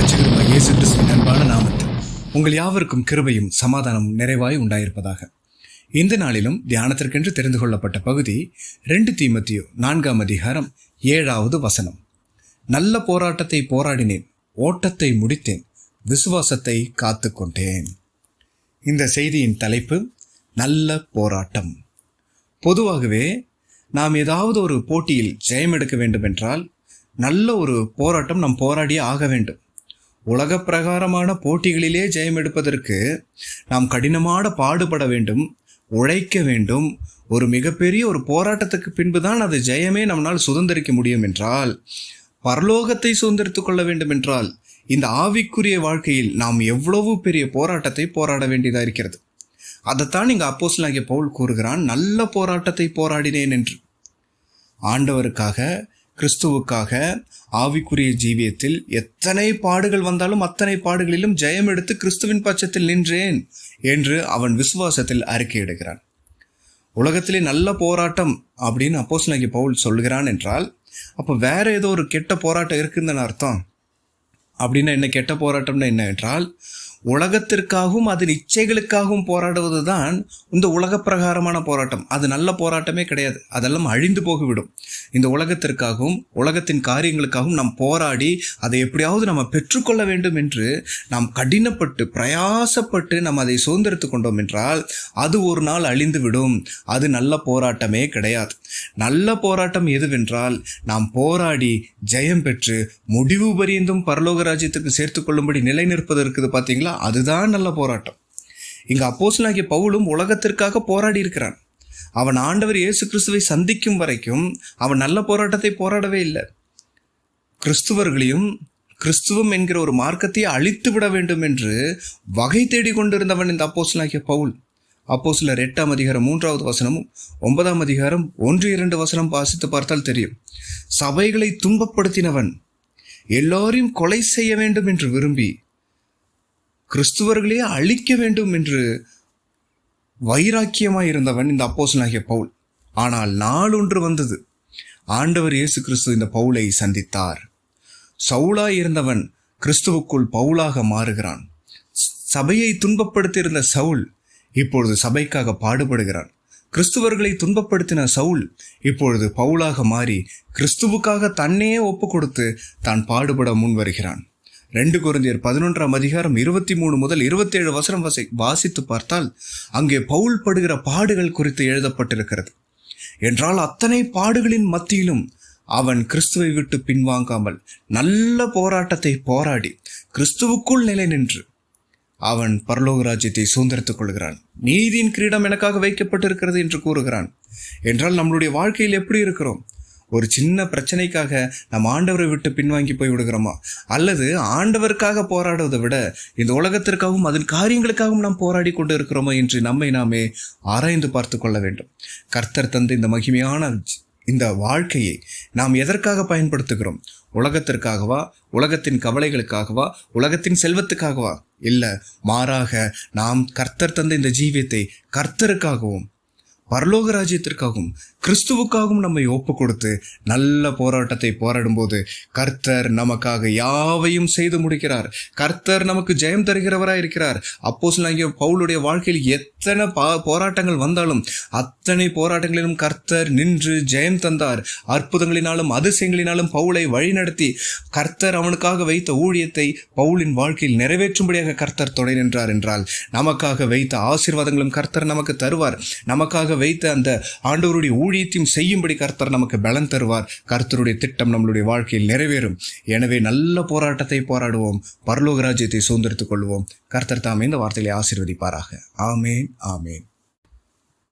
இரட்சகருமாகிய இயேசு கிறிஸ்துவின் அன்பான நாமத்தில் உங்கள் யாவருக்கும் கிருபையும் சமாதானமும் நிறைவாய் உண்டாயிருப்பதாக. இந்த நாளிலும் தியானத்திற்கென்று தெரிந்து கொள்ளப்பட்ட பகுதி 2 தீமோத்தேயு 4:7. நல்ல போராட்டத்தை போராடினேன், ஓட்டத்தை முடித்தேன், விசுவாசத்தை காத்து கொண்டேன். இந்த செய்தியின் தலைப்பு நல்ல போராட்டம். பொதுவாகவே நாம் ஏதாவது ஒரு போட்டியில் ஜெயம் எடுக்க வேண்டும் என்றால் நல்ல ஒரு போராட்டம் நாம் போராடியே ஆக வேண்டும். உலக பிரகாரமான போட்டிகளிலே ஜெயம் எடுப்பதற்கு நாம் கடினமான பாடுபட வேண்டும், உழைக்க வேண்டும். ஒரு மிகப்பெரிய ஒரு போராட்டத்துக்கு பின்புதான் அது ஜெயமே நம்மால் சுதந்திரிக்க முடியும் என்றால், பரலோகத்தை சுதந்திரித்துக் கொள்ள வேண்டும் என்றால் இந்த ஆவிக்குரிய வாழ்க்கையில் நாம் எவ்வளவு பெரிய போராட்டத்தை போராட வேண்டியதாக இருக்கிறது. அதைத்தான் இங்கே அப்போஸ்தலனாகிய பவுல் கூறுகிறான், நல்ல போராட்டத்தை போராடினேன் என்று. ஆண்டவருக்காக, கிறிஸ்துவுக்காக ஆவிக்குரிய ஜீவியத்தில் எத்தனை பாடுகள் வந்தாலும் அத்தனை பாடுகளிலும் ஜெயம் எடுத்து கிறிஸ்துவின் பட்சத்தில் நின்றேன் என்று அவன் விசுவாசத்தில் அறிக்கையிடுகிறான். உலகத்திலே நல்ல போராட்டம் அப்படின்னு அப்போஸ்தலனாகிய பவுல் சொல்கிறான் என்றால், அப்போ வேற ஏதோ ஒரு கெட்ட போராட்டம் இருக்குதுன்னு அர்த்தம். அப்படின்னா என்ன? கெட்ட போராட்டம்னா என்ன என்றால், உலகத்திற்காகவும் அதன் இச்சைகளுக்காகவும் போராடுவது தான் இந்த உலக பிரகாரமான போராட்டம். அது நல்ல போராட்டமே கிடையாது. அதெல்லாம் அழிந்து போய்விடும். இந்த உலகத்திற்காகவும் உலகத்தின் காரியங்களுக்காகவும் நாம் போராடி அதை எப்படியாவது நம்ம பெற்றுக்கொள்ள வேண்டும் என்று நாம் கடினப்பட்டு பிரயாசப்பட்டு நாம் அதை சுதந்திரித்து கொண்டோம் என்றால் அது ஒரு நாள் அழிந்து விடும். அது நல்ல போராட்டமே கிடையாது. நல்ல போராட்டம் எதுவென்றால், நாம் போராடி ஜெயம் பெற்று முடிவு பரியந்தும் பரலோக ராஜ்யத்துக்கு சேர்த்து கொள்ளும்படி நிலை நிற்பது இருக்குது பார்த்தீங்களா, அதுதான் நல்ல போராட்டம். இங்க அப்போஸ்தலனாகிய பவுலும் உலகத்திற்காக போராடி இருக்கிறான். அவன் ஆண்டவர் இயேசு கிறிஸ்துவை சந்திக்கும் வரைக்கும் அவன் நல்ல போராட்டத்தை போராடவே இல்லை. கிறிஸ்துவர்களையும் கிறிஸ்துவம் என்கிற ஒரு மார்க்கத்தை அழித்து விட வேண்டும் என்று வகை தேடி கொண்டிருந்தவன் இந்த அப்போஸ்தலனாகிய பவுல். அப்போஸ்தலர் 8:3 9 1-2 வாசித்து பார்த்தால் தெரியும். சபைகளை துன்பப்படுத்தினவன், எல்லோரையும் கொலை செய்ய வேண்டும் என்று விரும்பி கிறிஸ்துவர்களையே அழிக்க வேண்டும் என்று வைராக்கியமாய் இருந்தவன் இந்த அப்போஸ்தலனாகிய பவுல். ஆனால் நாள் ஒன்று வந்தது. ஆண்டவர் இயேசு கிறிஸ்து இந்த பவுலை சந்தித்தார். சவுலாய் இருந்தவன் கிறிஸ்துவுக்குள் பவுலாக மாறுகிறான். சபையை துன்பப்படுத்தியிருந்த சவுல் இப்பொழுது சபைக்காக பாடுபடுகிறான். கிறிஸ்துவர்களை துன்பப்படுத்தின சவுல் இப்பொழுது பவுலாக மாறி கிறிஸ்துவுக்காக தன்னையே ஒப்பு கொடுத்து தான் பாடுபட முன் வருகிறான். 2 கொரிந்தியர் 11:23-27 வாசித்து பார்த்தால் அங்கே பவுல் படுகிற பாடுகள் குறித்து எழுதப்பட்டிருக்கிறது. என்றால் அத்தனை பாடுகளின் மத்தியிலும் அவன் கிறிஸ்துவை விட்டு பின்வாங்காமல் நல்ல போராட்டத்தை போராடி கிறிஸ்துவுக்குள் நிலை நின்று அவன் பரலோக ராஜ்யத்தை சுதந்திரித்துக் கொள்கிறான். நீதியின் கிரீடம் எனக்காக வைக்கப்பட்டிருக்கிறது என்று கூறுகிறான். என்றால் நம்மளுடைய வாழ்க்கையில் எப்படி இருக்கிறோம்? ஒரு சின்ன பிரச்சனைக்காக நம்ம ஆண்டவரை விட்டு பின்வாங்கி போய் விடுகிறோமா? அல்லது ஆண்டவருக்காக போராடுவதை விட இந்த உலகத்திற்காகவும் அதன் காரியங்களுக்காகவும் நாம் போராடி கொண்டு இருக்கிறோமா என்று நம்மை நாமே ஆராய்ந்து பார்த்து கொள்ள வேண்டும். கர்த்தர் தந்த இந்த மகிமையான இந்த வாழ்க்கையை நாம் எதற்காக பயன்படுத்துகிறோம்? உலகத்திற்காகவா? உலகத்தின் கவலைகளுக்காகவா? உலகத்தின் செல்வத்துக்காகவா? இல்லை, மாறாக நாம் கர்த்தர் தந்த இந்த ஜீவியத்தை கர்த்தருக்காகவும் பரலோக ராஜ்யத்திற்காகவும் கிறிஸ்துவுக்காகவும் நம்மை ஒப்பு கொடுத்து நல்ல போராட்டத்தை போராடும்போது கர்த்தர் நமக்காக யாவையும் செய்து முடிக்கிறார். கர்த்தர் நமக்கு ஜெயம் தருகிறவராய் இருக்கிறார். அப்போஸ்தலனாகிய பவுலுடைய வாழ்க்கையில் எத்தனை போராட்டங்கள் வந்தாலும் அத்தனை போராட்டங்களிலும் கர்த்தர் நின்று ஜெயம் தந்தார். அற்புதங்களினாலும் அதிசயங்களினாலும் பவுலை வழிநடத்தி கர்த்தர் அவனுக்காக வைத்த ஊழியத்தை பவுலின் வாழ்க்கையில் நிறைவேற்றும்படியாக கர்த்தர் துணை நின்றார் என்றால் நமக்காக வைத்த ஆசீர்வாதங்களும் கர்த்தர் நமக்கு தருவார். நமக்காக வைத்த அந்த ஆண்டவருடைய ஊழியத்தையும் செய்யும்படி கர்த்தர் நமக்கு பலன் தருவார். கர்த்தருடைய திட்டம் நம்மளுடைய வாழ்க்கையில் நிறைவேறும். எனவே நல்ல போராட்டத்தை போராடுவோம், பரலோக ராஜ்யத்தை சுதந்திரித்துக் கொள்வோம். கர்த்தர் தாமே இந்த வார்த்தைகளை ஆசீர்வதிப்பாராக. ஆமேன், ஆமேன்.